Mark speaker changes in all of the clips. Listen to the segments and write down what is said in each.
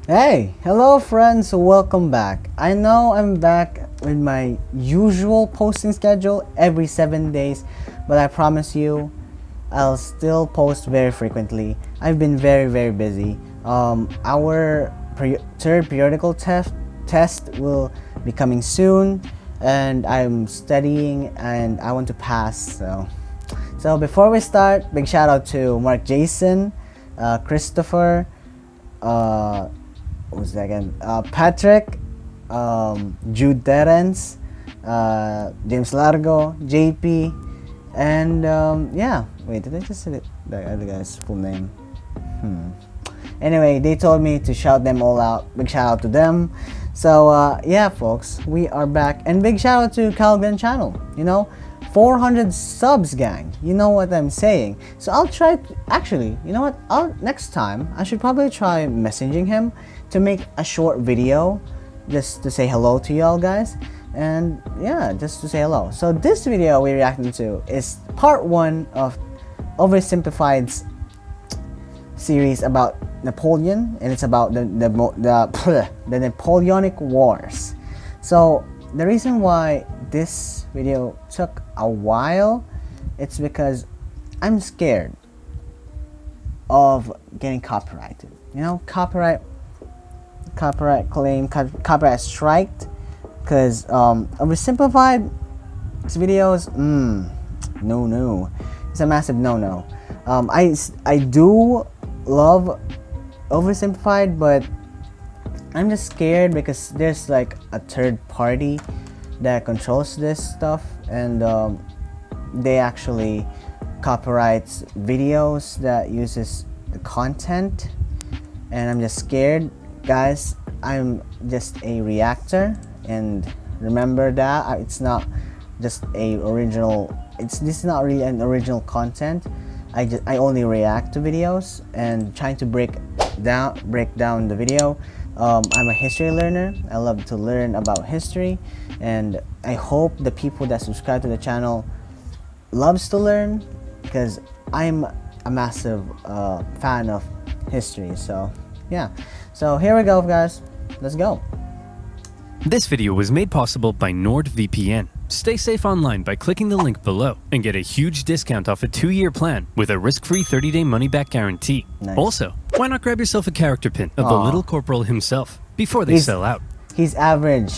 Speaker 1: Hey, hello friends, welcome back. I know I'm back with my usual posting schedule every 7 days, but I promise you I'll still post very frequently. I've been very busy. Our third periodical test will be coming soon, and I'm studying and I want to pass. So before we start, big shout out to Mark Jason, Christopher, what was that again? Patrick, Jude Terence, James Largo, JP, and yeah. Wait, did I just say the other guy's full name? Anyway, they told me to shout them all out. Big shout out to them. So yeah, folks, we are back, and big shout out to Calvin channel. 400 subs, gang. You know what I'm saying. So I'll try to, actually, you know what, next time I should probably try messaging him to make a short video just to say hello to y'all guys, and yeah, just to say hello. So this video we're reacting to is part 1 of Oversimplified's series about Napoleon, and it's about the Napoleonic Wars. So the reason why this video took a while, it's because I'm scared of getting copyrighted. Copyright claim, copyright striked, because Oversimplified videos, no, it's a massive no. I do love Oversimplified, but I'm just scared because there's like a third party that controls this stuff, and they actually copyrights videos that uses the content, and I'm just scared, guys. I'm just a reactor, and remember that it's not just a original. This is not really an original content. I only react to videos and trying to break down the video. I'm a history learner. I love to learn about history, and I hope the people that subscribe to the channel loves to learn, because I'm a massive fan of history. So yeah, so here we go, guys. Let's go.
Speaker 2: This video was made possible by NordVPN. Stay safe online by clicking the link below and get a huge discount off a 2-year plan with a risk-free 30-day money-back guarantee.
Speaker 1: Nice.
Speaker 2: Also, why not grab yourself a character pin of the little corporal himself before they sell out?
Speaker 1: He's average.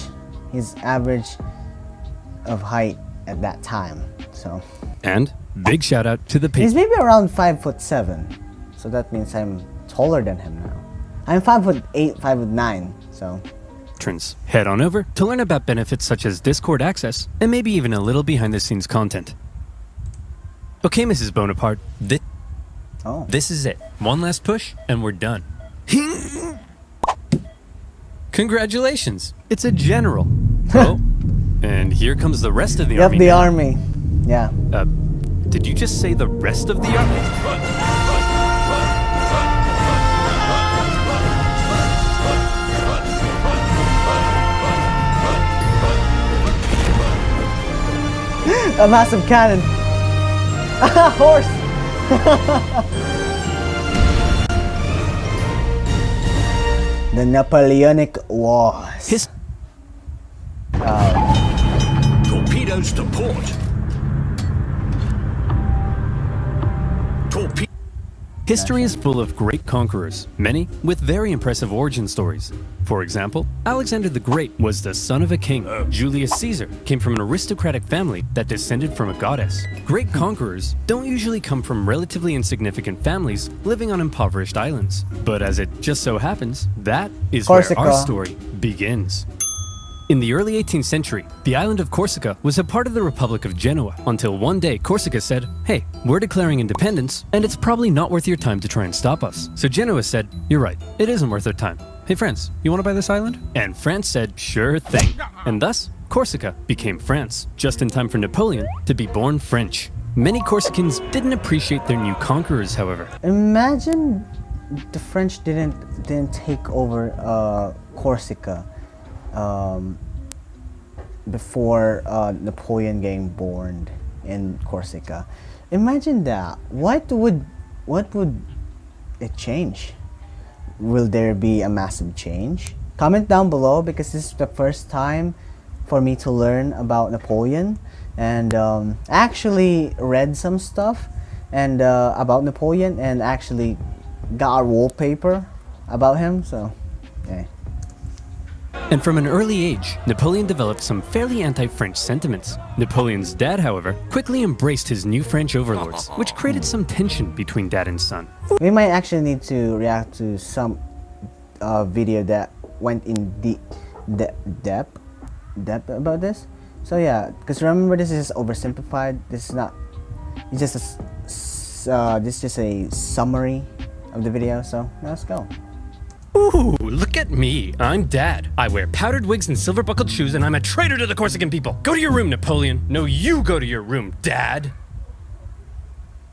Speaker 1: He's average of height at that time. So.
Speaker 2: And big shout out to the
Speaker 1: He's maybe around 5'7", so that means I'm taller than him now. I'm 5'8", 5'9", so.
Speaker 2: patrons. Head on over to learn about benefits such as Discord access and maybe even a little behind the scenes content. Okay, Mrs. Bonaparte, this is it. One last push and we're done. Congratulations, it's a general. Oh, and here comes the rest of the army.
Speaker 1: Yep, the army. Yeah.
Speaker 2: Did you just say the rest of the army?
Speaker 1: A massive cannon. Horse. The Napoleonic Wars.
Speaker 3: Torpedoes to port.
Speaker 2: History is full of great conquerors, many with very impressive origin stories. For example, Alexander the Great was the son of a king. Julius Caesar came from an aristocratic family that descended from a goddess. Great conquerors don't usually come from relatively insignificant families living on impoverished islands. But as it just so happens, that is
Speaker 1: Corsica.
Speaker 2: where our story begins. In the early 18th century, the island of Corsica was a part of the Republic of Genoa, until one day Corsica said, "Hey, we're declaring independence, and it's probably not worth your time to try and stop us." So Genoa said, "You're right, it isn't worth their time. Hey France, you want to buy this island?" And France said, "Sure thing." And thus, Corsica became France, just in time for Napoleon to be born French. Many Corsicans didn't appreciate their new conquerors, however.
Speaker 1: Imagine the French didn't take over Corsica before Napoleon getting born in Corsica. Imagine that. What would it change? will there be a massive change? Comment down below, because this is the first time for me to learn about Napoleon, and I actually read some stuff and about Napoleon, and actually got a wallpaper about him, so yeah.
Speaker 2: And from an early age, Napoleon developed some fairly anti-French sentiments. Napoleon's dad, however, quickly embraced his new French overlords, which created some tension between dad and son.
Speaker 1: We might actually need to react to some video that went in depth about this. So yeah, because remember, this is oversimplified. This is not. It's just this is just a summary of the video. So let's go.
Speaker 2: Ooh, look at me. I'm dad. I wear powdered wigs and silver-buckled shoes, and I'm a traitor to the Corsican people. Go to your room, Napoleon. No, you go to your room, Dad.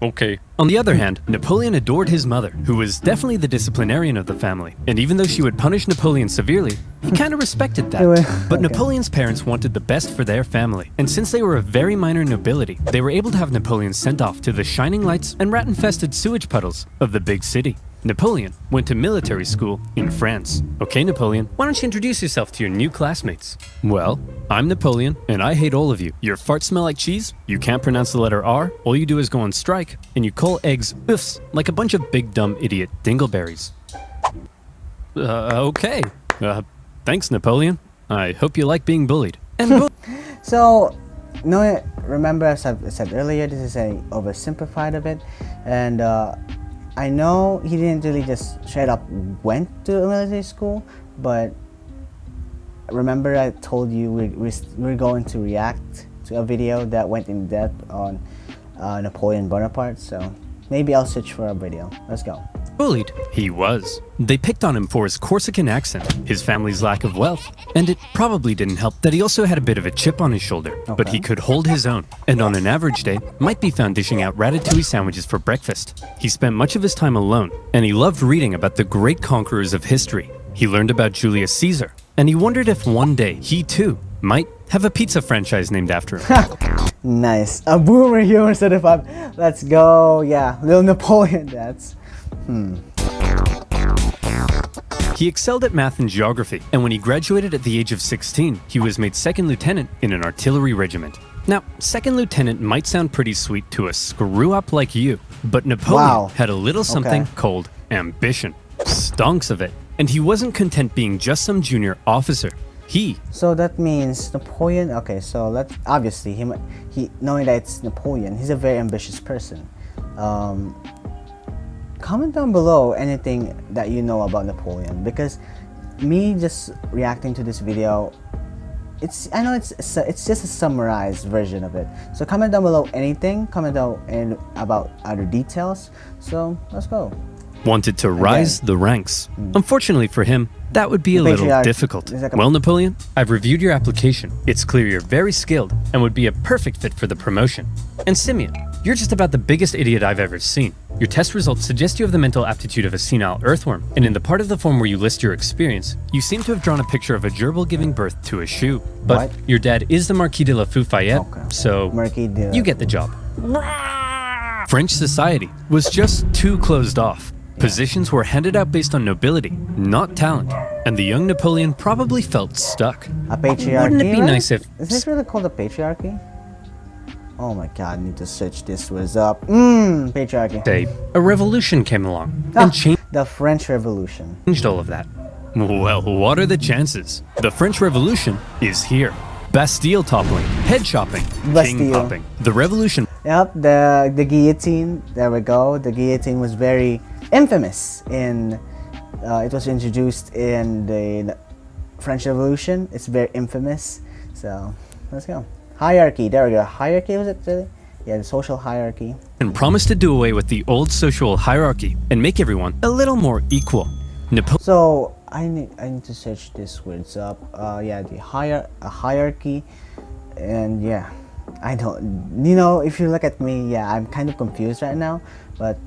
Speaker 2: Okay. On the other hand, Napoleon adored his mother, who was definitely the disciplinarian of the family. And even though she would punish Napoleon severely, he kind of respected that. But Napoleon's parents wanted the best for their family. And since they were of very minor nobility, they were able to have Napoleon sent off to the shining lights and rat-infested sewage puddles of the big city. Napoleon went to military school in France. Okay, Napoleon, why don't you introduce yourself to your new classmates? Well, I'm Napoleon, and I hate all of you. Your farts smell like cheese, you can't pronounce the letter R, all you do is go on strike, and you call eggs oofs like a bunch of big dumb idiot dingleberries. Okay. Thanks, Napoleon. I hope you like being bullied. And
Speaker 1: So, no, remember, as I said earlier, this is a oversimplified of it, and I know he didn't really just straight up went to a military school, but remember I told you we're going to react to a video that went in depth on Napoleon Bonaparte, so maybe I'll search for a video. Let's go.
Speaker 2: bullied. He was. They picked on him for his Corsican accent, his family's lack of wealth, and it probably didn't help that he also had a bit of a chip on his shoulder, but he could hold his own, and on an average day, might be found dishing out ratatouille sandwiches for breakfast. He spent much of his time alone, and he loved reading about the great conquerors of history. He learned about Julius Caesar, and he wondered if one day he too might have a pizza franchise named after him.
Speaker 1: Nice. A boomer humor certified. Let's go. Yeah, little Napoleon. That's.
Speaker 2: He excelled at math and geography, and when he graduated at the age of 16, he was made second lieutenant in an artillery regiment. Now, second lieutenant might sound pretty sweet to a screw-up like you, but Napoleon had a little something called ambition. Stonks of it. And he wasn't content being just some junior officer.
Speaker 1: So that means Napoleon. Okay, so let's obviously he knowing that it's Napoleon, he's a very ambitious person. Comment down below anything that you know about Napoleon, because me just reacting to this video, I know it's just a summarized version of it. So comment down below anything. Comment down about other details. So let's go.
Speaker 2: Wanted to rise the ranks. Unfortunately for him, that would be a little difficult. Well, Napoleon, I've reviewed your application. It's clear you're very skilled and would be a perfect fit for the promotion. And Simeon, you're just about the biggest idiot I've ever seen. Your test results suggest you have the mental aptitude of a senile earthworm, and in the part of the form where you list your experience, you seem to have drawn a picture of a gerbil giving birth to a shoe. But your dad is the Marquis de Lafayette, so you get the job. French society was just too closed off. Positions were handed out based on nobility, not talent, and the young Napoleon probably felt stuck.
Speaker 1: A patriarchy?
Speaker 2: Wouldn't it be nice if...
Speaker 1: Is this really called a patriarchy? Oh my god, I need to search this. What is up? Patriarchy.
Speaker 2: Say, a revolution came along and changed...
Speaker 1: The French Revolution.
Speaker 2: Changed all of that. Well, what are the chances? The French Revolution is here. Bastille toppling, head chopping, king popping. The revolution...
Speaker 1: Yep, the guillotine. There we go. The guillotine was very infamous in... it was introduced in the French Revolution. It's very infamous. So, let's go. Hierarchy. There we go. Hierarchy, was it really? Yeah, the social hierarchy.
Speaker 2: And promised to do away with the old social hierarchy and make everyone a little more equal.
Speaker 1: So, I need to search these words up. Yeah, the hierarchy. And yeah, I don't... You know, if you look at me, yeah, I'm kind of confused right now. But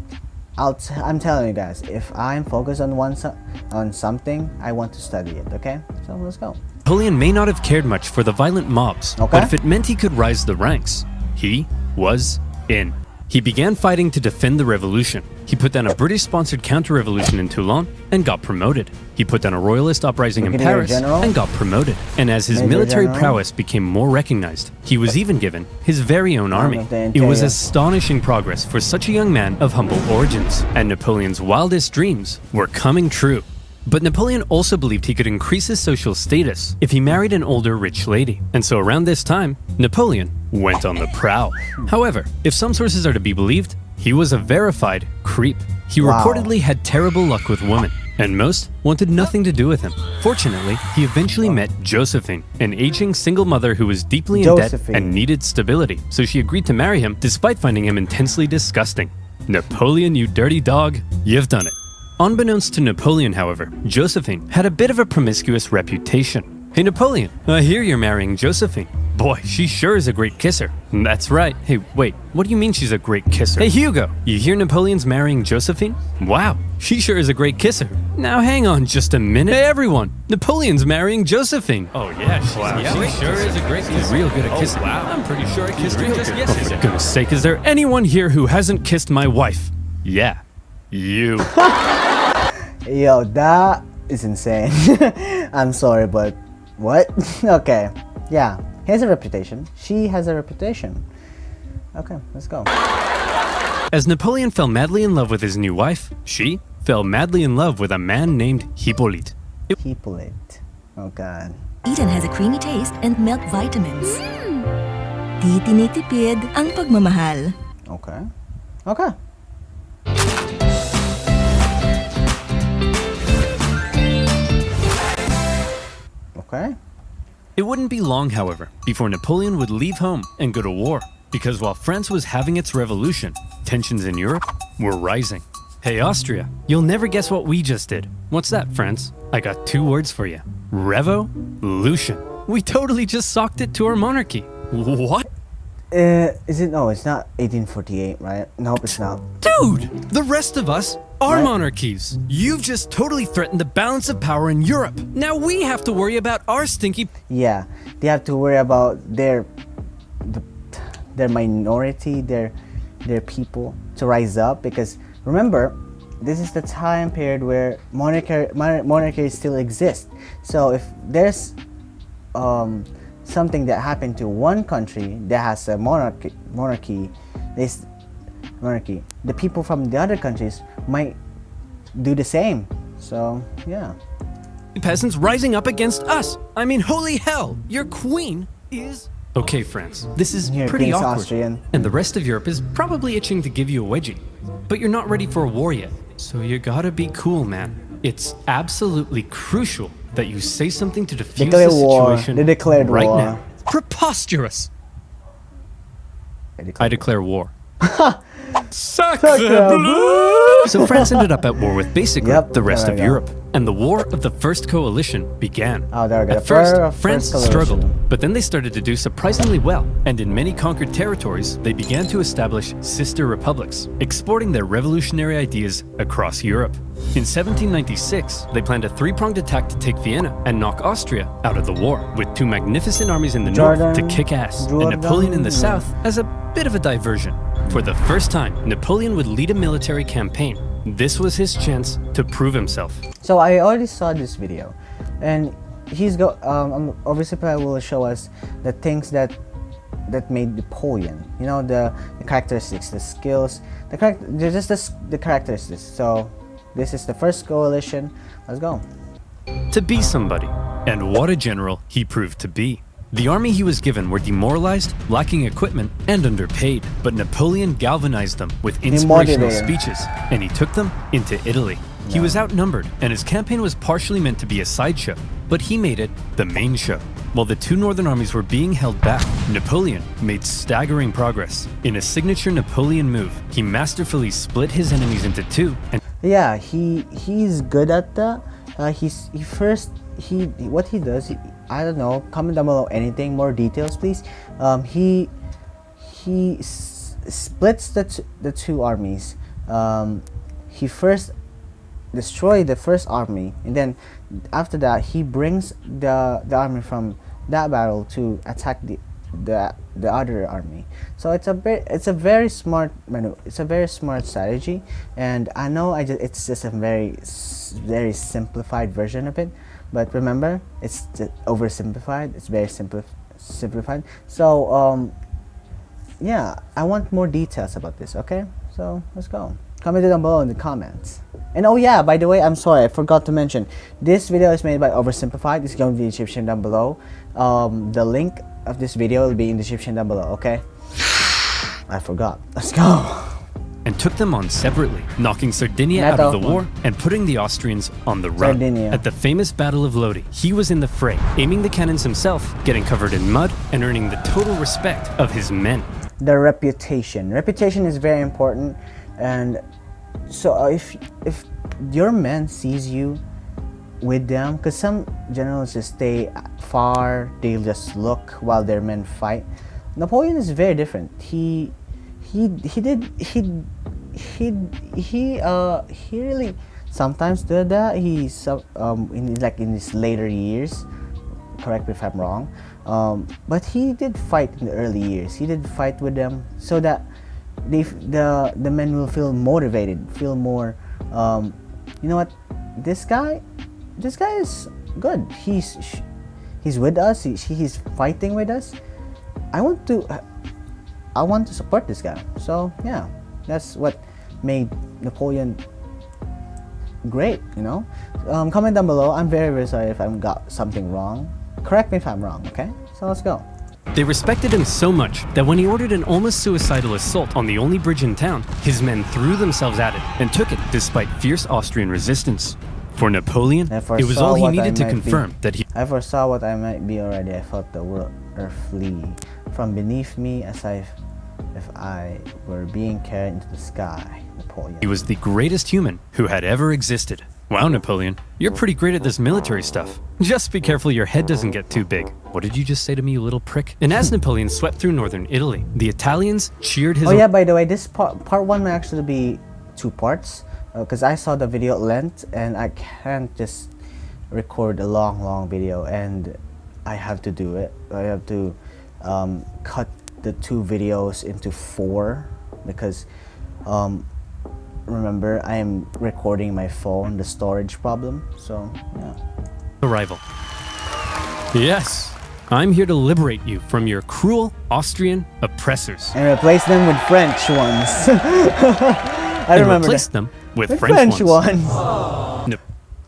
Speaker 1: I'm telling you guys, if I'm focused on something, I want to study it, okay? So let's go.
Speaker 2: Napoleon may not have cared much for the violent mobs, but if it meant he could rise the ranks, he was in. He began fighting to defend the revolution, He put down a British-sponsored counter-revolution in Toulon and got promoted. He put down a royalist uprising in
Speaker 1: Brigadier
Speaker 2: Paris
Speaker 1: General?
Speaker 2: and got promoted. And as his
Speaker 1: Major
Speaker 2: military
Speaker 1: General?
Speaker 2: prowess became more recognized, he was even given his very own army.
Speaker 1: of the
Speaker 2: It was
Speaker 1: interior.
Speaker 2: astonishing progress for such a young man of humble origins, and Napoleon's wildest dreams were coming true. But Napoleon also believed he could increase his social status if he married an older rich lady. And so around this time, Napoleon went on the prowl. However, if some sources are to be believed, he was a verified creep. He
Speaker 1: Wow.
Speaker 2: reportedly had terrible luck with women, and most wanted nothing to do with him. Fortunately, he eventually met Josephine, an aging single mother who was deeply in debt
Speaker 1: Josephine.
Speaker 2: and needed stability, so she agreed to marry him despite finding him intensely disgusting. Napoleon, you dirty dog, you've done it. Unbeknownst to Napoleon, however, Josephine had a bit of a promiscuous reputation. Hey Napoleon, I hear you're marrying Josephine. Boy, she sure is a great kisser. That's right. Hey, wait, what do you mean she's a great kisser? Hey Hugo, you hear Napoleon's marrying Josephine? Wow, she sure is a great kisser. Now hang on just a minute. Hey everyone, Napoleon's marrying Josephine. Oh yeah, she sure is a great kisser. She's real good at kissing. Wow, I'm pretty sure I kissed her just yesterday. For goodness sake, is there anyone here who hasn't kissed my wife? Yeah, you.
Speaker 1: Yo, that is insane. I'm sorry, but what? Okay, yeah, he has a reputation. She has a reputation. Okay, let's go.
Speaker 2: As Napoleon fell madly in love with his new wife, she fell madly in love with a man named Hippolyte.
Speaker 1: Hippolyte. Oh God.
Speaker 4: Eden has a creamy taste and milk vitamins. Di tinitipid ang pagmamahal.
Speaker 1: Okay. Okay. Okay.
Speaker 2: It wouldn't be long, however, before Napoleon would leave home and go to war, because while France was having its revolution, tensions in Europe were rising. Hey Austria, you'll never guess what we just did. What's that, France? I got 2 words for you. Revolution. We totally just socked it to our monarchy. What?
Speaker 1: Is it? No, it's not 1848, right? Nope, it's not.
Speaker 2: Dude, the rest of us are
Speaker 1: What?
Speaker 2: monarchies. You've just totally threatened the balance of power in Europe. Now we have to worry about our stinky...
Speaker 1: Yeah, they have to worry about their minority, their people to rise up, because remember, this is the time period where monarchy still exist. So if there's something that happened to one country that has a monarchy, the people from the other countries might do the same. So yeah.
Speaker 2: peasants rising up against us. I mean, holy hell, your queen is... Okay, France, this is
Speaker 1: Here,
Speaker 2: pretty
Speaker 1: Queen's
Speaker 2: awkward.
Speaker 1: Austrian.
Speaker 2: And the rest of Europe is probably itching to give you a wedgie. But you're not ready for a war yet. So you gotta be cool, man. It's absolutely crucial that you say something to defuse
Speaker 1: Declare
Speaker 2: the
Speaker 1: war.
Speaker 2: situation
Speaker 1: They declared
Speaker 2: right
Speaker 1: war.
Speaker 2: now. Preposterous! I declare war.
Speaker 1: Sacre bleu!
Speaker 2: So France ended up at war with basically
Speaker 1: Yep,
Speaker 2: the rest
Speaker 1: there
Speaker 2: of
Speaker 1: we go.
Speaker 2: Europe, and the War of the First Coalition began.
Speaker 1: Oh, there we go.
Speaker 2: At first,
Speaker 1: First
Speaker 2: France
Speaker 1: Coalition.
Speaker 2: struggled, but then they started to do surprisingly well, and in many conquered territories, they began to establish sister republics, exporting their revolutionary ideas across Europe. In 1796, they planned a 3-pronged attack to take Vienna and knock Austria out of the war, with 2 magnificent armies in the north to
Speaker 1: Jordan,
Speaker 2: kick ass, and
Speaker 1: Jordan,
Speaker 2: Napoleon in the
Speaker 1: yeah.
Speaker 2: south as a bit of a diversion. For the first time, Napoleon would lead a military campaign. This was his chance to prove himself.
Speaker 1: So I already saw this video, and obviously I will show us the things that made Napoleon. You know, the characteristics, the skills, the characteristics. So this is the First Coalition. Let's go.
Speaker 2: To be somebody. And what a general he proved to be. The army he was given were demoralized, lacking equipment, and underpaid. But Napoleon galvanized them with inspirational
Speaker 1: Demotivated.
Speaker 2: speeches, and he took them into Italy. He was outnumbered, and his campaign was partially meant to be a sideshow, but he made it the main show. While the 2 northern armies were being held back, Napoleon made staggering progress. In a signature Napoleon move, he masterfully split his enemies into 2 and
Speaker 1: Yeah, he's good at that. What he does, I don't know. Comment down below anything more details, please. He splits the 2 armies. He first destroyed the first army, and then after that he brings the army from that battle to attack the other army. So it's a very smart maneuver. It's a very smart strategy, and I know it's just a very simplified version of it. But remember, it's oversimplified. It's very simplified. So yeah, I want more details about this. Okay, so let's go. Comment it down below in the comments. And oh yeah, by the way, I'm sorry, I forgot to mention, this video is made by Oversimplified. It's going to be in the description down below. The link of this video will be in the description down below, okay? I forgot. Let's go.
Speaker 2: And took them on separately, knocking Sardinia out of the war and putting the Austrians on the run.
Speaker 1: Sardinia.
Speaker 2: At the famous Battle of Lodi, he was in the fray, aiming the cannons himself, getting covered in mud, and earning the total respect of his men.
Speaker 1: The reputation. Reputation is very important, and so if your men sees you with them, because some generals just stay far, they'll just look while their men fight. Napoleon is very different. He really sometimes did that. In his later years, correct me if I'm wrong, but he did fight in the early years. He did fight with them so that the men will feel motivated, feel more, you know what, this guy is good. He's with us. He's fighting with us. I want to support this guy. So yeah, that's what made Napoleon great, you know. Comment down below. I'm very sorry if I got something wrong. Correct me if I'm wrong, okay? So let's go.
Speaker 2: They respected him so much that when he ordered an almost suicidal assault on the only bridge in town, his men threw themselves at it and took it despite fierce Austrian resistance. For Napoleon, it was all he needed to confirm that he...
Speaker 1: I foresaw what I might be already. I felt the world earth flee from beneath me as if I were being carried into the sky. Napoleon.
Speaker 2: He was the greatest human who had ever existed. Wow, Napoleon, you're pretty great at this military stuff. Just be careful your head doesn't get too big. What did you just say to me, you little prick? And as Napoleon swept through northern Italy, the Italians cheered his...
Speaker 1: Oh yeah, by the way, this part one may actually be 2 parts. Because I saw the video length and I can't just record a long video, and I have to do it. I have to cut the 2 videos into 4 because remember, I am recording my phone, the storage problem, so yeah.
Speaker 2: Arrival. Yes, I'm here to liberate you from your cruel Austrian oppressors.
Speaker 1: And replace them with French ones. I remember
Speaker 2: replace them with
Speaker 1: French
Speaker 2: ones.
Speaker 1: No.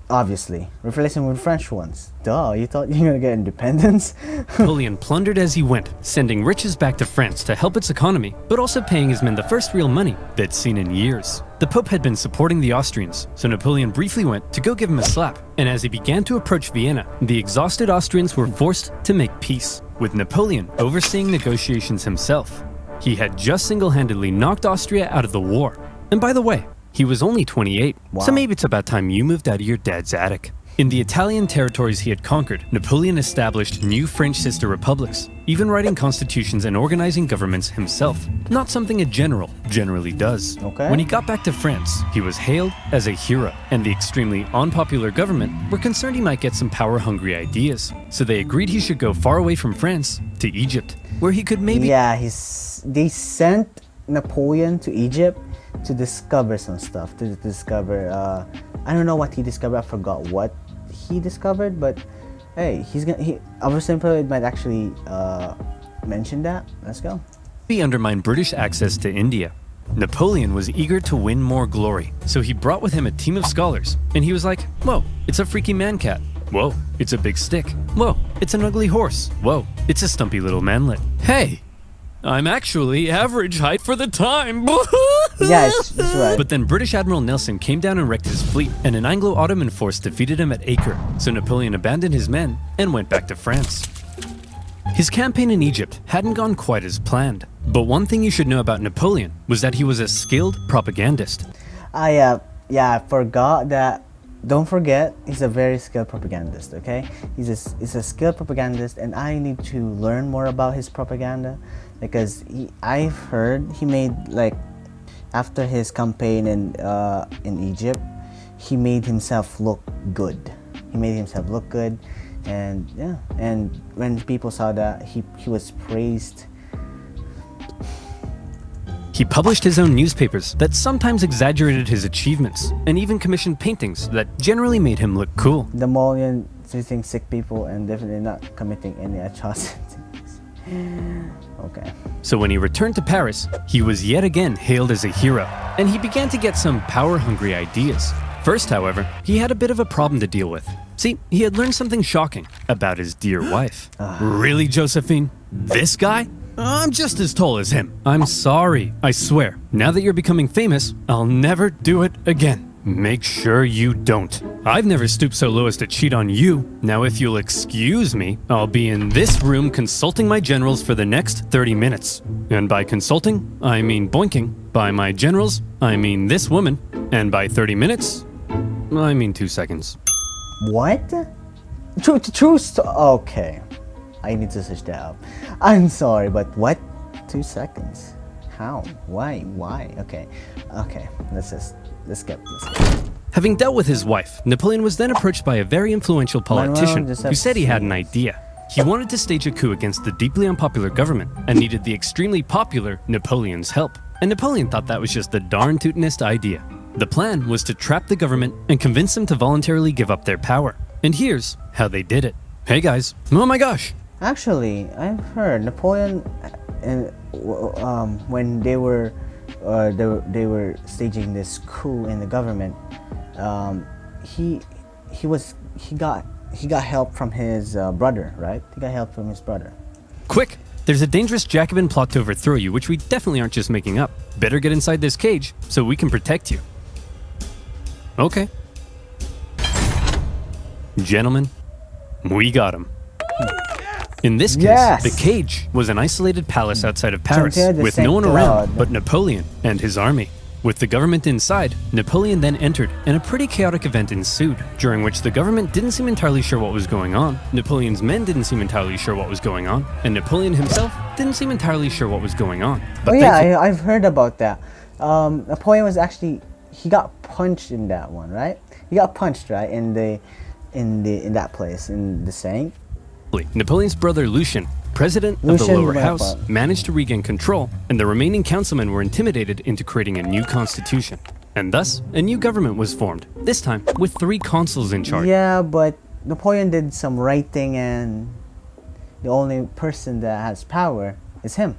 Speaker 1: Obviously, replace them with French ones. Duh, you thought you were gonna get independence?
Speaker 2: Napoleon plundered as he went, sending riches back to France to help its economy, but also paying his men the first real money they'd seen in years. The Pope had been supporting the Austrians, so Napoleon briefly went to go give him a slap. And as he began to approach Vienna, the exhausted Austrians were forced to make peace, with Napoleon overseeing negotiations himself. He had just single-handedly knocked Austria out of the war. And by the way, he was only 28, so maybe it's about time you moved out of your dad's attic. In the Italian territories he had conquered, Napoleon established new French sister republics, even writing constitutions and organizing governments himself. Not something a general generally does.
Speaker 1: Okay.
Speaker 2: When he got back to France, he was hailed as a hero, and the extremely unpopular government were concerned he might get some power-hungry ideas. So they agreed he should go far away from France to Egypt, where he could maybe...
Speaker 1: Yeah, they sent Napoleon to Egypt to discover some stuff, to discover, I don't know what he discovered, I forgot what he discovered, but hey, Oversimplified might actually mention that. Let's go.
Speaker 2: He undermined British access to India. Napoleon was eager to win more glory, so he brought with him a team of scholars, and he was like, whoa, it's a freaky man-cat. Whoa, it's a big stick. Whoa, it's an ugly horse. Whoa, it's a stumpy little manlet. Hey, I'm actually average height for the time.
Speaker 1: Yeah, it's right.
Speaker 2: But then British Admiral Nelson came down and wrecked his fleet, and an Anglo-Ottoman force defeated him at Acre, so Napoleon abandoned his men and went back to France. His campaign in Egypt hadn't gone quite as planned, but one thing you should know about Napoleon was that he was a skilled propagandist.
Speaker 1: I forgot that. Don't forget, he's a very skilled propagandist, okay? He's a skilled propagandist, and I need to learn more about his propaganda, because I've heard he made, like, after his campaign in Egypt, he made himself look good. And yeah, and when people saw that, he was praised.
Speaker 2: He published his own newspapers that sometimes exaggerated his achievements, and even commissioned paintings that generally made him look cool.
Speaker 1: Napoleon treating sick people and definitely not committing any atrocities. Okay.
Speaker 2: So when he returned to Paris, he was yet again hailed as a hero, and he began to get some power-hungry ideas. First, however, he had a bit of a problem to deal with. See, he had learned something shocking about his dear wife. Really, Josephine? This guy? I'm just as tall as him. I'm sorry, I swear. Now that you're becoming famous, I'll never do it again. Make sure you don't. I've never stooped so low as to cheat on you. Now if you'll excuse me, I'll be in this room consulting my generals for the next 30 minutes. And by consulting, I mean boinking. By my generals, I mean this woman. And by 30 minutes, I mean 2 seconds.
Speaker 1: What? Okay. I need to search that up. I'm sorry, but what? 2 seconds? How? Why? Okay. Let's get this.
Speaker 2: Having dealt with his wife, Napoleon was then approached by a very influential politician who said he had an idea. He wanted to stage a coup against the deeply unpopular government and needed the extremely popular Napoleon's help. And Napoleon thought that was just the darn tootinest idea. The plan was to trap the government and convince them to voluntarily give up their power. And here's how they did it. Hey guys, oh my gosh.
Speaker 1: Actually, I've heard Napoleon, when they were staging this coup in the government, he got help from his brother, right? He got help from his brother.
Speaker 2: Quick! There's a dangerous Jacobin plot to overthrow you, which we definitely aren't just making up. Better get inside this cage so we can protect you. Okay. Gentlemen, we got him. In this case, the cage was an isolated palace outside of Paris, with no one around but Napoleon and his army. With the government inside, Napoleon then entered, and a pretty chaotic event ensued, during which the government didn't seem entirely sure what was going on, Napoleon's men didn't seem entirely sure what was going on, and Napoleon himself didn't seem entirely sure what was going on. But
Speaker 1: I've heard about that. Napoleon was actually, he got punched in that one, right? He got punched, right, in that place, in the saying.
Speaker 2: Napoleon's brother Lucien, president of the lower house, managed to regain control, and the remaining councilmen were intimidated into creating a new constitution. And thus, a new government was formed, this time with 3 consuls in charge.
Speaker 1: Yeah, but Napoleon did some writing, and the only person that has power is him.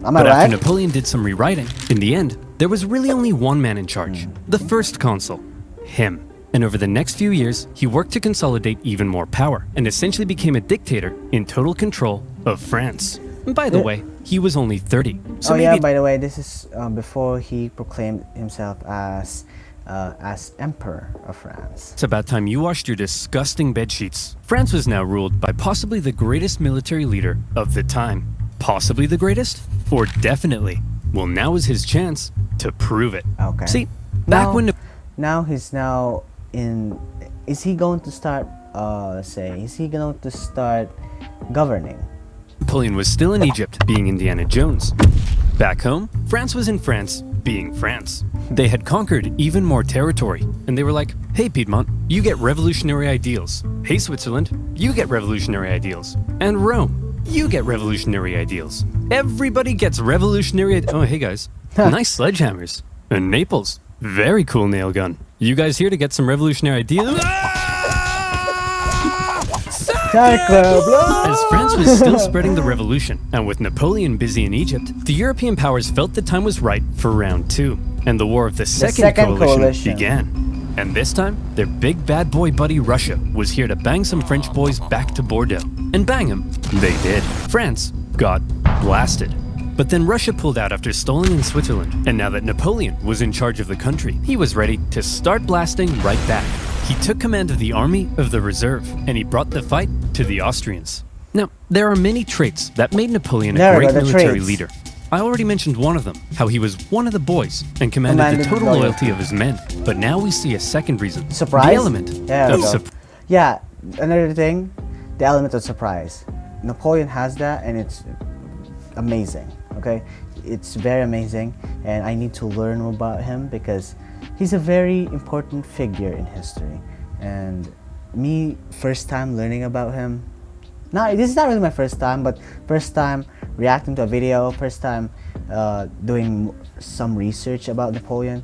Speaker 1: Am I right?
Speaker 2: After Napoleon did some rewriting, in the end, there was really only one man in charge, the first consul, him. And over the next few years, he worked to consolidate even more power and essentially became a dictator in total control of France. And by the way, he was only 30. So
Speaker 1: by the way, this is before he proclaimed himself as Emperor of France.
Speaker 2: It's about time you washed your disgusting bedsheets. France was now ruled by possibly the greatest military leader of the time. Possibly the greatest? Or definitely? Well, now is his chance to prove it.
Speaker 1: Okay.
Speaker 2: See,
Speaker 1: is he going to start, is he going to start governing?
Speaker 2: Napoleon was still in Egypt, being Indiana Jones. Back home, France was in France, being France. They had conquered even more territory, and they were like, hey Piedmont, you get revolutionary ideals. Hey Switzerland, you get revolutionary ideals. And Rome, you get revolutionary ideals. Everybody gets revolutionary oh hey guys, nice sledgehammers. And Naples, very cool nail gun. You guys here to get some revolutionary ideas? As France was still spreading the revolution, and with Napoleon busy in Egypt, the European powers felt the time was right for round 2, and the war of the second coalition began. And this time, their big bad boy buddy Russia was here to bang some French boys back to Bordeaux. And bang them, they did. France got blasted. But then Russia pulled out after stalling in Switzerland, and now that Napoleon was in charge of the country, he was ready to start blasting right back. He took command of the Army of the Reserve, and he brought the fight to the Austrians. Now, there are many traits that made Napoleon a great military leader. I already mentioned one of them, how he was one of the boys and commanded the total loyalty of his men. But now we see a second reason.
Speaker 1: Surprise?
Speaker 2: The element of surprise.
Speaker 1: Yeah, another thing, the element of surprise. Napoleon has that, and it's amazing. Okay, it's very amazing, and I need to learn about him because he's a very important figure in history, and me first time learning about him. Now this is not really my first time, but first time reacting to a video, first time doing some research about Napoleon.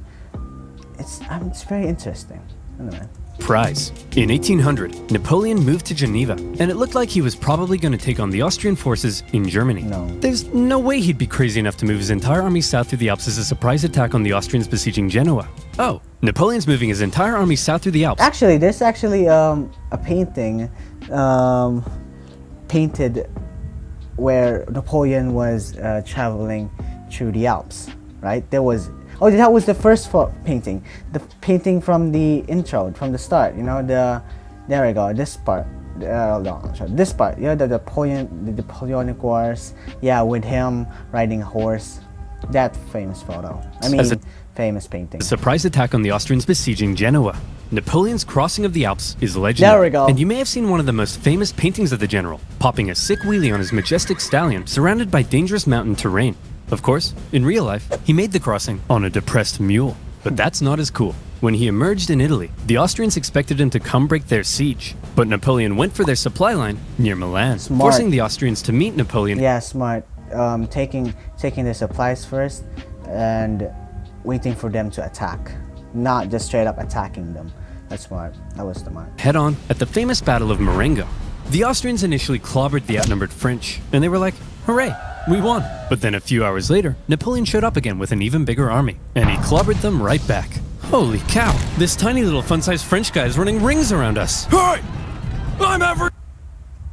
Speaker 1: It's very interesting. Anyway.
Speaker 2: Prize. In 1800, Napoleon moved to Geneva, and it looked like he was probably going to take on the Austrian forces in Germany.
Speaker 1: No.
Speaker 2: There's no way he'd be crazy enough to move his entire army south through the Alps as a surprise attack on the Austrians besieging Genoa. Oh, Napoleon's moving his entire army south through the Alps.
Speaker 1: Actually, there's actually a painting painted where Napoleon was traveling through the Alps, right? There was, oh, that was the first painting. The painting from the intro, from the start, you know, there we go, this part. Hold on, sorry, this part, yeah, the Napoleonic Wars, yeah, with him riding a horse. That famous photo. I mean, famous painting.
Speaker 2: A surprise attack on the Austrians besieging Genoa. Napoleon's crossing of the Alps is legendary.
Speaker 1: There we go.
Speaker 2: And you may have seen one of the most famous paintings of the general, popping a sick wheelie on his majestic stallion, surrounded by dangerous mountain terrain. Of course, in real life, he made the crossing on a depressed mule. But that's not as cool. When he emerged in Italy, the Austrians expected him to come break their siege. But Napoleon went for their supply line near Milan, forcing the Austrians to meet Napoleon.
Speaker 1: Yeah, smart. Taking their supplies first and waiting for them to attack, not just straight up attacking them. That's smart. That was smart.
Speaker 2: Head on at the famous Battle of Marengo. The Austrians initially clobbered the outnumbered French, and they were like, hooray, we won. But then a few hours later, Napoleon showed up again with an even bigger army, and he clobbered them right back. Holy cow, this tiny little fun-sized French guy is running rings around us.
Speaker 3: Hey! I'm average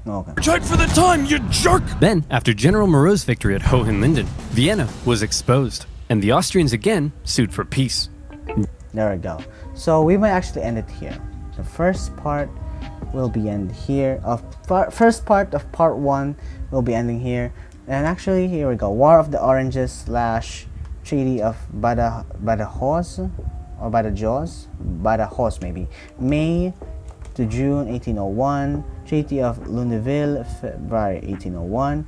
Speaker 1: Okay.
Speaker 3: height for the time, you jerk!
Speaker 2: Then, after General Moreau's victory at Hohenlinden, Vienna was exposed, and the Austrians again sued for peace.
Speaker 1: There we go. So we might actually end it here. The first part will be end here. First part of part 1 will be ending here. And actually, here we go. War of the Oranges / Treaty of Badajoz, or Badajoz maybe. May to June 1801. Treaty of Lunéville, February 1801.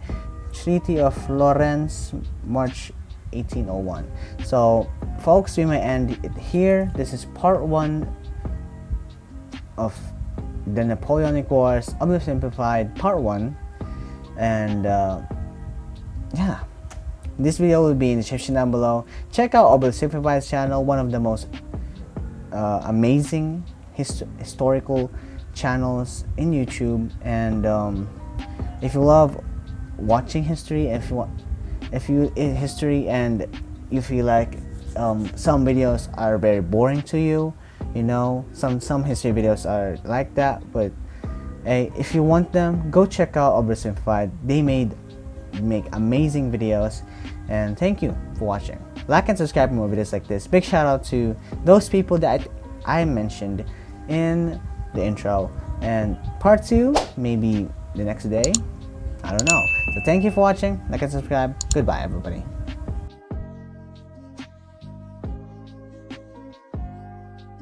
Speaker 1: Treaty of Florence, March 1801. So, folks, we may end it here. This is part 1 of the Napoleonic Wars Oversimplified, part 1. And yeah, this video will be in the description down below. Check out Oversimplified's channel, one of the most amazing historical channels in YouTube. And if you love watching history, if you in history and you feel like some videos are very boring to you, you know, some history videos are like that, but hey, if you want them, go check out Oversimplified. They make amazing videos. And thank you for watching. Like and subscribe for more videos like this. Big shout out to those people that I mentioned in the intro. And part 2 maybe the next day, I don't know. So thank you for watching. Like and subscribe. Goodbye, everybody.